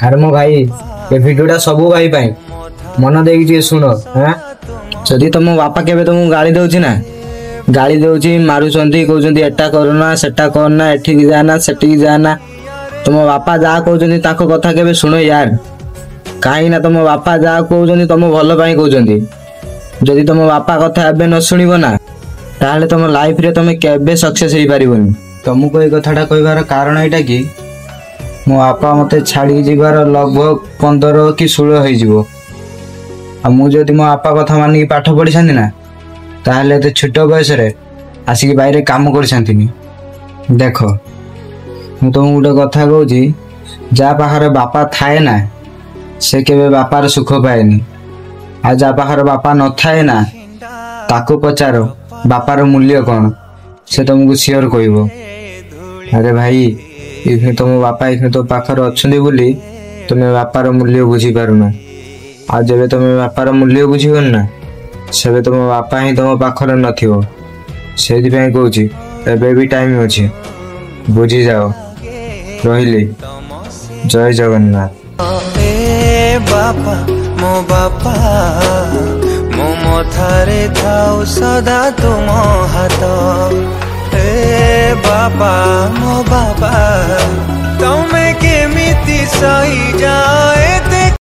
अरे मो भाई ये भिडियोटा सबू भाई पाई मन देकी शुण। हाँ जदि तुम बापा केवे तुमको गाड़ी दौची ना गाड़ी दौची मारुंट कहते एटा करना सेटा करना एठिक जाना सेठिक जाना तुम बापा जहाँ कहते कथा केवे शुण यार कहीं ना तुम बापा जहाँ कहते तुम भल कहते जदि तुम बापा कथा एबे न शुणव ना ताहले तुम लाइफ रे तुम केबे सक्सेस हो पारिबनी। तुमको ये कथाटा कहबार कारण एटा कि मो बापा मते छाड़ी जीवार लगभग 15 कि 16 हो मुझे मो बापा कथा मानिक पाठ पढ़ी छाती ना ताहले तो छोट बयस आसिक बाहर काम कर देख मु तुमको गोटे कथा कहूँ जा पाखर बापा थाए ना से केबे बापार सुख पाएनी आ जा पाखर बापा न थाए ना ताको पचार बापार मूल्य कौन से तुमको सियोर कहब। अरे भाई ये तुम बापा ये तो पाखर अच्छे बोली तुम्हें बापार मूल्य बुझी पारुन आ जब तुम बापार मूल्य बुझीबन ना से तुम बापा ही तुम पाखर नथिबो से कहूँ एबे भी टाइम अच्छे बुझी जाओ रही जय जगन्नाथ। बापा मो बापा मो मथारे थाउ सदा तुम हाथ बापा मो बापा तमें केमिति सही जाए